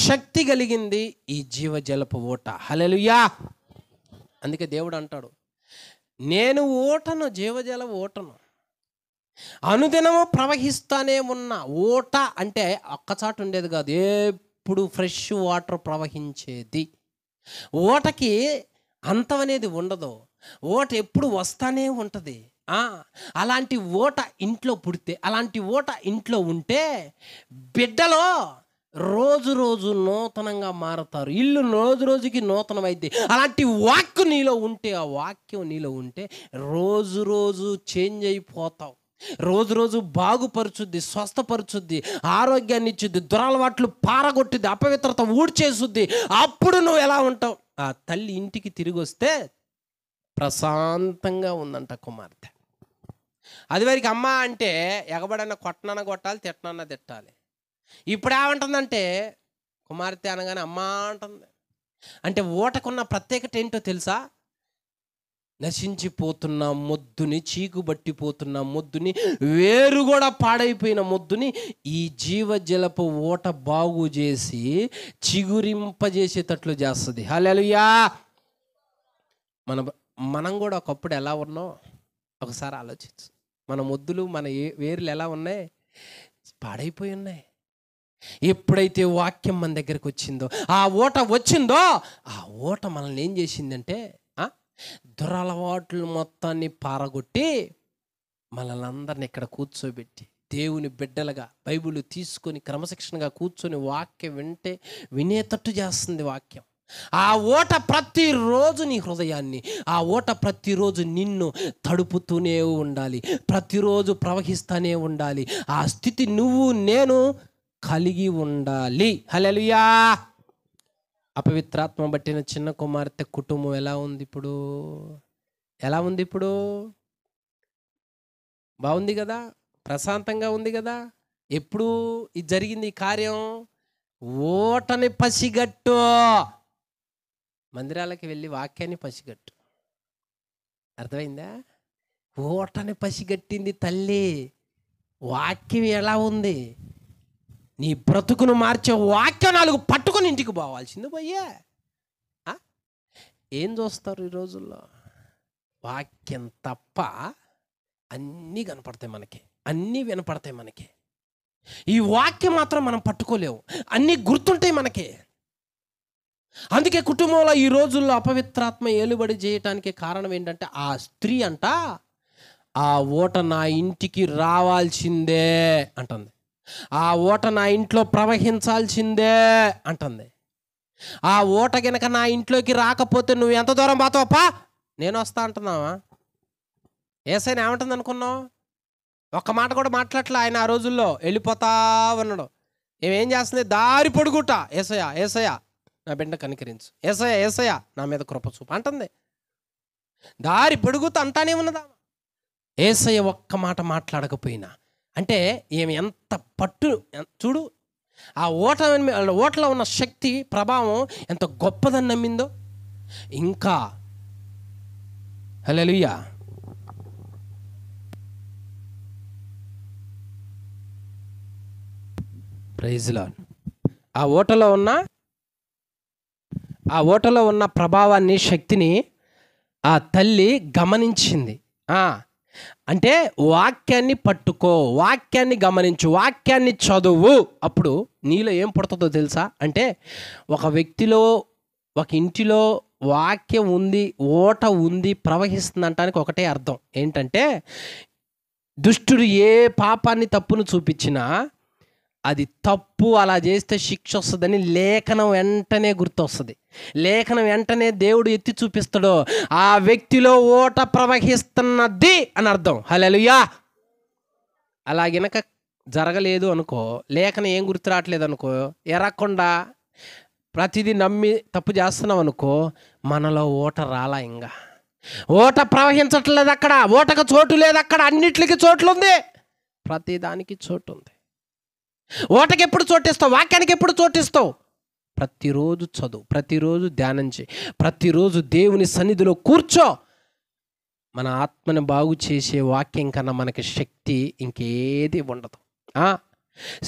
శక్తి కలిగింది ఈ జీవజలపు ఓట. హల్లెలూయా. అందుకే దేవుడు అంటాడు, నేను ఓటను, జీవజల ఓటను, అనుదినము ప్రవహిస్తానే ఉన్న ఓట. అంటే ఒక్కచాటు ఉండేది కాదు, ఎప్పుడు ఫ్రెష్ వాటర్ ప్రవహించేది. ఓటకి అంతం అనేది ఉండదు, ఓట ఎప్పుడు వస్తానే ఉంటుంది. అలాంటి ఓట ఇంట్లో పుడితే, అలాంటి ఓట ఇంట్లో ఉంటే బిడ్డలో రోజు రోజు నూతనంగా మారుతారు, ఇల్లు రోజు రోజుకి నూతనమైంది. అలాంటి వాక్యం నీలో ఉంటే, ఆ వాక్యం నీలో ఉంటే రోజు రోజు చేంజ్ అయిపోతావు. రోజు రోజు బాగుపరుచుద్ది, స్వస్థపరుచుద్ది, ఆరోగ్యాన్ని ఇచ్చుద్ది, దురలవాట్లు పారగొట్టుద్ది, అపవిత్రత ఊడ్చేసుద్ది. అప్పుడు నువ్వు ఎలా ఉంటావు? ఆ తల్లి ఇంటికి తిరిగి వస్తే ప్రశాంతంగా ఉందంట కుమార్తె. అది వరకు అమ్మ అంటే ఎగబడన్న కొట్టనన్న కొట్టాలి, తిట్టనన్న తిట్టాలి. ఇప్పుడు ఏమంటుందంటే కుమార్తె అనగానే అమ్మ అంటుంది. అంటే ఓటకున్న ప్రత్యేకత ఏంటో తెలుసా? నశించిపోతున్న మొద్దుని, చీకుబట్టిపోతున్న మొద్దుని, వేరు కూడా పాడైపోయిన మొద్దుని ఈ జీవజలపు ఓట బాగు చేసి చిగురింపజేసేటట్లు చేస్తుంది. హల్లెలూయా. మనం కూడా ఒకప్పుడు ఎలా ఉన్నాం ఒకసారి ఆలోచించు. మన మొద్దులు, మన వేర్లు ఎలా ఉన్నాయి? పాడైపోయి ఉన్నాయి. ఎప్పుడైతే వాక్యం మన దగ్గరికి వచ్చిందో, ఆ ఓట వచ్చిందో, ఆ ఓట మనల్ని ఏం చేసిందంటే దురలవాట్లు మొత్తాన్ని పారగొట్టి మనల్ని అందరిని ఇక్కడ కూర్చోబెట్టి దేవుని బిడ్డలుగా బైబిల్ తీసుకొని క్రమశిక్షణగా కూర్చొని వాక్యం వినేటట్టు చేస్తుంది వాక్యం. ఆ ఓట ప్రతిరోజు నీ హృదయాన్ని, ఆ ఓట ప్రతిరోజు నిన్ను తడుపుతూనే ఉండాలి, ప్రతిరోజు ప్రవహిస్తూనే ఉండాలి. ఆ స్థితి నువ్వు నేను కలిగి ఉండాలి. హల్లెలూయా. అపవిత్రాత్మ పట్టిన చిన్న కుమార్తె కుటుంబం ఎలా ఉంది ఇప్పుడు? ఎలా ఉంది ఇప్పుడు? బాగుంది కదా, ప్రశాంతంగా ఉంది కదా. ఎప్పుడు ఇది జరిగింది ఈ కార్యం? ఓటని పసిగట్టు. మందిరాలకి వెళ్ళి వాక్యాన్ని పసిగట్టు. అర్థమైందా? ఓటని పసిగట్టింది తల్లి. వాక్యం ఎలా ఉంది? నీ బ్రతుకును మార్చే వాక్యం 4 పట్టుకొని ఇంటికి పోవాల్సింది. పోయే ఏం చూస్తారు ఈ రోజుల్లో? వాక్యం తప్ప అన్నీ కనపడతాయి మనకి, అన్నీ వినపడతాయి మనకి. ఈ వాక్యం మాత్రం మనం పట్టుకోలేము, అన్నీ గుర్తుంటాయి మనకి. అందుకే కుటుంబంలో ఈ రోజుల్లో అపవిత్రాత్మ ఏలుబడి చేయటానికి కారణం ఏంటంటే ఆ స్త్రీ అంట ఆ ఓట నా ఇంటికి రావాల్సిందే అంటుంది. ఆ ఓట నా ఇంట్లో ప్రవహించాల్సిందే అంటుంది. ఆ ఓట గనక నా ఇంట్లోకి రాకపోతే నువ్వు ఎంత దూరం పోతావప్పా, నేను వస్తా అంటున్నావా? యేసయ్య ఏమంటుంది అనుకున్నావు? ఒక్క మాట కూడా మాట్లాడలే ఆయన. ఆ రోజుల్లో వెళ్ళిపోతా ఉన్నాడు. ఏం చేస్తుంది? దారి పొడుగుట, యేసయ్య యేసయ్య నా బిడ్డ కనికరించు, యేసయ్య యేసయ్య నా మీద కృప చూపు అంటుంది. దారి పొడుగుతా అంటానే ఉన్నదా? యేసయ్య ఒక్క మాట మాట్లాడకపోయినా అంటే ఏమి ఎంత పట్టు చూడు. ఆ ఓటలో ఉన్న శక్తి ప్రభావం ఎంత గొప్పదని నమ్మిందో. ఇంకా హల్లెలూయా. Praise lord. ఆ ఓటలో ఉన్న ప్రభావాన్ని, శక్తిని ఆ తల్లి గమనించింది. అంటే వాక్యాన్ని పట్టుకో, వాక్యాన్ని గమనించు, వాక్యాన్ని చదువు. అప్పుడు నీలో ఏం పుడుతుందో తెలుసా? అంటే ఒక వ్యక్తిలో, ఒక ఇంటిలో వాక్యం ఉంది, ఓట ఉంది, ప్రవహిస్తుంది అంటానికి ఒకటే అర్థం ఏంటంటే దుష్టుడు ఏ పాపాన్ని, తప్పును చూపించినా అది తప్పు, అలా చేస్తే శిక్ష వస్తుందని లేఖనం వెంటనే గుర్తొస్తుంది. లేఖనం వెంటనే దేవుడు ఎత్తి చూపిస్తాడు, ఆ వ్యక్తిలో ఓట ప్రవహిస్తున్నది అని అర్థం. హల్లెలూయా. అలాగినక జరగలేదు అనుకో, లేఖనం ఏం గుర్తు రావట్లేదు అనుకో, ఎరగకుండా ప్రతిదీ నమ్మి తప్పు చేస్తున్నాం అనుకో, మనలో ఓట రాలా. ఇంకా ఓట ప్రవహించట్లేదు అక్కడ, ఓటకు చోటు లేదు అక్కడ. అన్నిటికీ చోట్లు ఉంది, ప్రతిదానికి చోటు ఉంది. ఓటకి ఎప్పుడు చోటిస్తావు? వాక్యానికి ఎప్పుడు చోటిస్తావు? ప్రతిరోజు చదువు, ప్రతిరోజు ధ్యానం చేయి, ప్రతిరోజు దేవుని సన్నిధిలో కూర్చో. మన ఆత్మని బాగు చేసే వాక్యం కన్నా మనకి శక్తి ఇంకేది ఉండదు.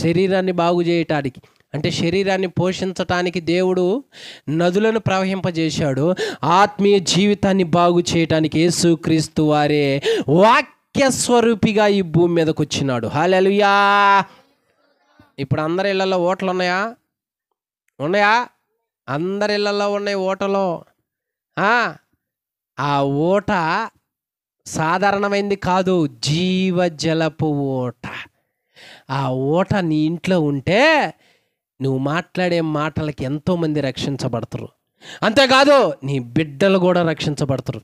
శరీరాన్ని బాగు చేయటానికి, అంటే శరీరాన్ని పోషించటానికి దేవుడు నదులను ప్రవహింపజేశాడు. ఆత్మీయ జీవితాన్ని బాగు చేయటానికి యేసుక్రీస్తు వారే వాక్య స్వరూపిగా ఈ భూమి మీదకి వచ్చినాడు. హల్లెలూయా. ఇప్పుడు అందరి ఇళ్లలో ఓటలు ఉన్నాయా? అందరి ఇళ్లలో ఉన్నాయి ఓటలు. ఆ ఓట సాధారణమైంది కాదు, జీవజలపు ఓట. ఆ ఓట నీ ఇంట్లో ఉంటే నువ్వు మాట్లాడే మాటలకి ఎంతోమంది రక్షించబడతారు. అంతేకాదు నీ బిడ్డలు కూడా రక్షించబడతారు.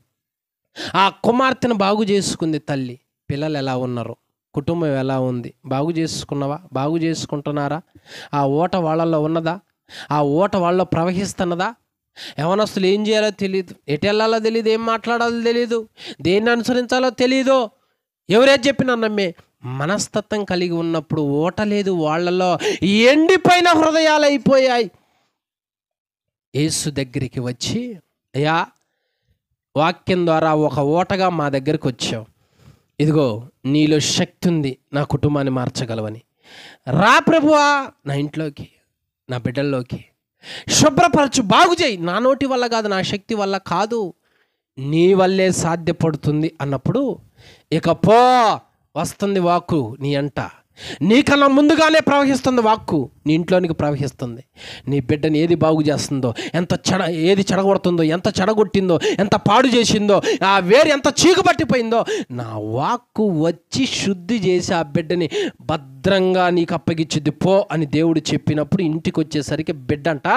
ఆ కుమార్తెను బాగు చేసుకుంది తల్లి. పిల్లలు ఎలా ఉన్నారు? కుటుంబం ఎలా ఉంది? బాగు చేసుకున్నావా? బాగు చేసుకుంటున్నారా? ఆ ఓట వాళ్ళల్లో ఉన్నదా? ఆ ఓట వాళ్ళలో ప్రవహిస్తున్నదా? యవనస్తులు ఏం చేయాలో తెలియదు, ఎటు వెళ్ళాలో తెలియదు, ఏం మాట్లాడాలో తెలియదు, దేన్ని అనుసరించాలో తెలియదు, ఎవరేది చెప్పినా నమ్మే మనస్తత్వం కలిగి ఉన్నప్పుడు ఓట లేదు వాళ్ళలో, ఎండిపోయిన హృదయాలు అయిపోయాయి. యేసు దగ్గరికి వచ్చి, అయ్యా వాక్యం ద్వారా ఒక ఓటగా మా దగ్గరికి వచ్చావు, ఇదిగో నీలో శక్తి ఉంది నా కుటుంబాన్ని మార్చగలవని. రా ప్రభువా నా ఇంట్లోకి, నా బిడ్డల్లోకి, శుభ్రపరచు, బాగు చేయి. నా నోటి వల్ల కాదు, నా శక్తి వల్ల కాదు, నీ వల్లే సాధ్యపడుతుంది అన్నప్పుడు ఇక పో, వస్తుంది వాక్కు నీ అంట. నీకన్నా ముందుగానే ప్రవహిస్తుంది వాక్కు, నీ ఇంట్లోనికి ప్రవహిస్తుంది. నీ బిడ్డని ఏది బాగు చేస్తుందో, ఏది చెడగొడుతుందో, ఎంత చెడగొట్టిందో, ఎంత పాడు చేసిందో, ఆ వేరు ఎంత చీకు పట్టిపోయిందో, నా వాక్కు వచ్చి శుద్ధి చేసి ఆ బిడ్డని భద్రంగా నీకు అప్పగిచ్చిద్ది పో అని దేవుడు చెప్పినప్పుడు ఇంటికి వచ్చేసరికి బిడ్డంట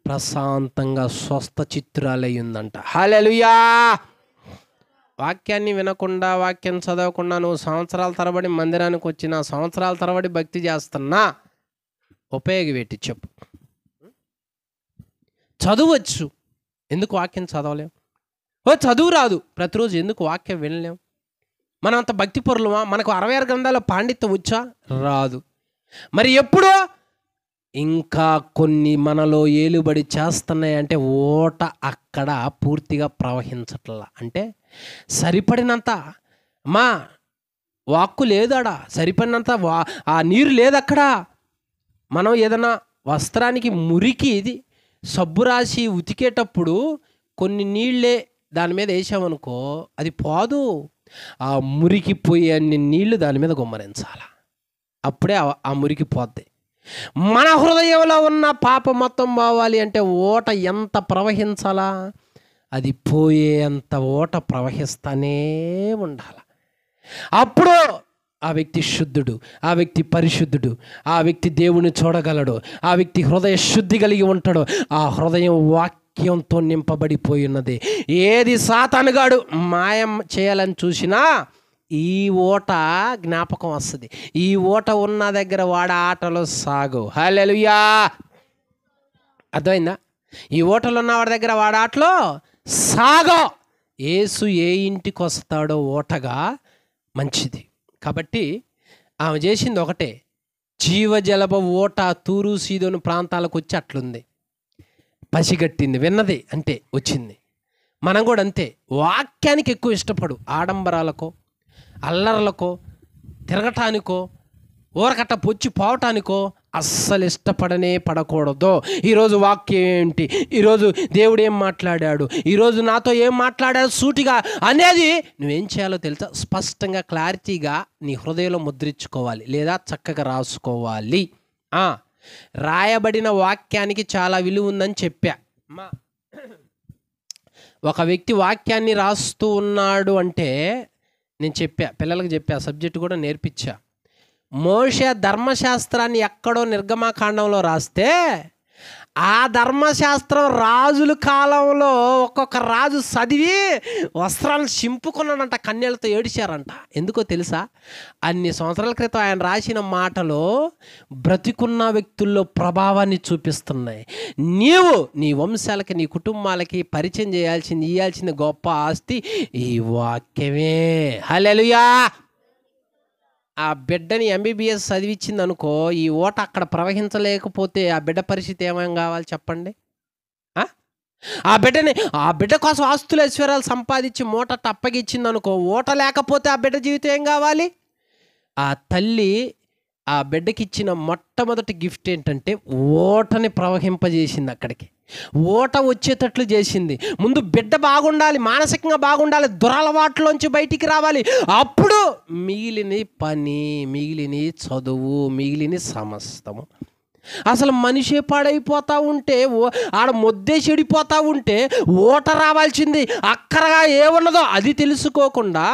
ప్రశాంతంగా స్వస్థ చిత్రాలై ఉందంట. హల్లెలూయా. వాక్యాన్ని వినకుండా, వాక్యం చదవకుండా నువ్వు సంవత్సరాల తరబడి మందిరానికి వచ్చినా, సంవత్సరాల తరబడి భక్తి చేస్తున్నా, ఉపయోగం పెట్టి చెప్పు. చదువచ్చు, ఎందుకు వాక్యం చదవలేం? చదువు రాదు, ప్రతిరోజు ఎందుకు వాక్యం వినలేం? మనం అంత భక్తి పరులమా? మనకు 66 గ్రంథాల పాండిత్యం వచ్చా? రాదు. మరి ఎప్పుడో ఇంకా కొన్ని మనలో ఏలుబడి చేస్తున్నాయంటే ఓట అక్కడ పూర్తిగా ప్రవహించట్లా. అంటే సరిపడినంత మా వాక్కు లేదాడా, సరిపడినంత ఆ నీరు లేదక్కడ. మనం ఏదైనా వస్త్రానికి మురికి ఇది సబ్బు రాసి ఉతికేటప్పుడు కొన్ని నీళ్ళే దాని మీద వేసామనుకో, అది పోదు. ఆ మురికి పోయే అన్ని నీళ్లు దాని మీద గుమ్మరించాల, అప్పుడే ఆ మురికి పోద్ది. మన హృదయంలో ఉన్న పాపం మొత్తం పోవాలి అంటే ఓట ఎంత ప్రవహించాలా? అది పోయేంత ఓట ప్రవహిస్తానే ఉండాలి. అప్పుడు ఆ వ్యక్తి శుద్ధుడు, ఆ వ్యక్తి పరిశుద్ధుడు, ఆ వ్యక్తి దేవుని చూడగలడు, ఆ వ్యక్తి హృదయ శుద్ధి కలిగి ఉంటాడు. ఆ హృదయం వాక్యంతో నింపబడిపోయి ఉన్నది. ఏది సాతానుగాడు మాయం చేయాలని చూసినా ఈ ఓట జ్ఞాపకం వస్తుంది. ఈ ఓట ఉన్న దగ్గర వాడ ఆటలో సాగు. హల్లెలూయా. అర్థమైందా? ఈ ఓటలో ఉన్న వాడి దగ్గర వాడ ఆటలో సాగో. యేసు ఏ ఇంటికి వస్తాడో ఓటగా మంచిది. కాబట్టి ఆమె చేసింది ఒకటే, జీవజలభ ఓట తూరు సీదోను ప్రాంతాలకు వచ్చి అట్లుంది, పసిగట్టింది, విన్నది అంటే వచ్చింది. మనం కూడా అంతే, వాక్యానికి ఎక్కువ ఇష్టపడు, ఆడంబరాలకో అల్లర్లకో తిరగటానికో ఊరకట్ట పొచ్చి పోవటానికో అస్సలు పడకూడదు. ఈరోజు వాక్యం ఏంటి, ఈరోజు దేవుడు ఏం మాట్లాడాడు, ఈరోజు నాతో ఏం మాట్లాడాడు సూటిగా అనేది నువ్వేం చేయాలో తెలుసా? స్పష్టంగా క్లారిటీగా నీ హృదయంలో ముద్రించుకోవాలి, లేదా చక్కగా రాసుకోవాలి. రాయబడిన వాక్యానికి చాలా విలువ ఉందని చెప్పా. ఒక వ్యక్తి వాక్యాన్ని రాస్తూ ఉన్నాడు అంటే నేను చెప్పా, పిల్లలకు చెప్పా, సబ్జెక్టు కూడా నేర్పించా. మోషే ధర్మశాస్త్రాన్ని ఎక్కడో నిర్గమాకాండంలో రాస్తే ఆ ధర్మశాస్త్రం రాజుల కాలంలో ఒక్కొక్క రాజు చదివి వస్త్రాలను చింపుకున్నాడంట, కన్యలతో ఏడిచారంట. ఎందుకో తెలుసా? అన్ని సంవత్సరాల క్రితం ఆయన రాసిన మాటలు బ్రతికున్న వ్యక్తుల్లో ప్రభావాన్ని చూపిస్తున్నాయి. నీవు నీ వంశాలకి, నీ కుటుంబాలకి పరిచయం ఇయ్యాల్సింది గొప్ప ఆస్తి ఈ వాక్యమే. హల్లెలూయా. ఆ బిడ్డని MBBS చదివించింది అనుకో, ఈ ఓట అక్కడ ప్రవహించలేకపోతే ఆ బిడ్డ పరిస్థితి ఏమేం కావాలి చెప్పండి? ఆ బిడ్డ కోసం ఆస్తులు ఐశ్వర్యాలు సంపాదించి మూట అప్పగిచ్చింది అనుకో, ఓట లేకపోతే ఆ బిడ్డ జీవితం ఏం కావాలి? ఆ తల్లి ఆ బిడ్డకి ఇచ్చిన మొట్టమొదటి గిఫ్ట్ ఏంటంటే ఓటని ప్రవహింపజేసింది. అక్కడికి ఓట వచ్చేటట్లు చేసింది. ముందు బిడ్డ బాగుండాలి, మానసికంగా బాగుండాలి, దురలవాట్లోంచి బయటికి రావాలి. అప్పుడు మిగిలిన పని, మిగిలిన చదువు, మిగిలిన సమస్తము. అసలు మనిషి పాడైపోతూ ఉంటే, ఆడ మొద్దే చెడిపోతూ ఉంటే ఓట రావాల్సింది. అక్కడగా ఏమున్నదో అది తెలుసుకోకుండా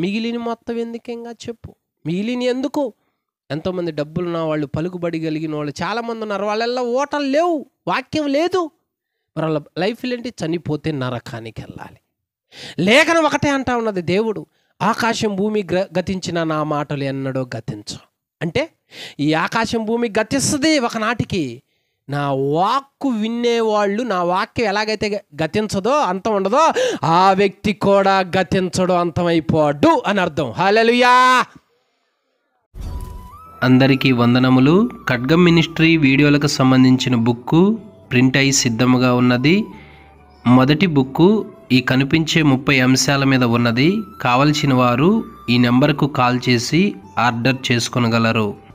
మిగిలిన మొత్తం ఎందుకేంగా చెప్పు? మిగిలిన ఎందుకు? ఎంతోమంది డబ్బులున్న వాళ్ళు, పలుకుబడి కలిగిన వాళ్ళు చాలామంది ఉన్నారు. వాళ్ళల్లో ఓటలు లేవు, వాక్యం లేదు. మరి వాళ్ళ లైఫ్ ఏంటి? చనిపోతే నరకానికి వెళ్ళాలి. లేఖనం ఒకటే అంటా ఉన్నది, దేవుడు ఆకాశం భూమి గతించిన నా మాటలు ఎన్నడో గతించు. అంటే ఈ ఆకాశం భూమి గతిస్తుంది ఒకనాటికి, నా వాక్కు వినేవాళ్ళు, నా వాక్యం ఎలాగైతే గతించదో, అంతం ఉండదో, ఆ వ్యక్తి కూడా గతించడు, అంతమైపోడు అని అర్థం. హల్లెలూయా. అందరికీ వందనములు. ఖడ్గం మినిస్ట్రీ వీడియోలకు సంబంధించిన బుక్కు ప్రింట్ అయి సిద్ధముగా ఉన్నది. మొదటి బుక్కు ఈ కనిపించే 30 అంశాల మీద ఉన్నది. కావలసిన వారు ఈ నెంబర్కు కాల్ చేసి ఆర్డర్ చేసుకొనగలరు.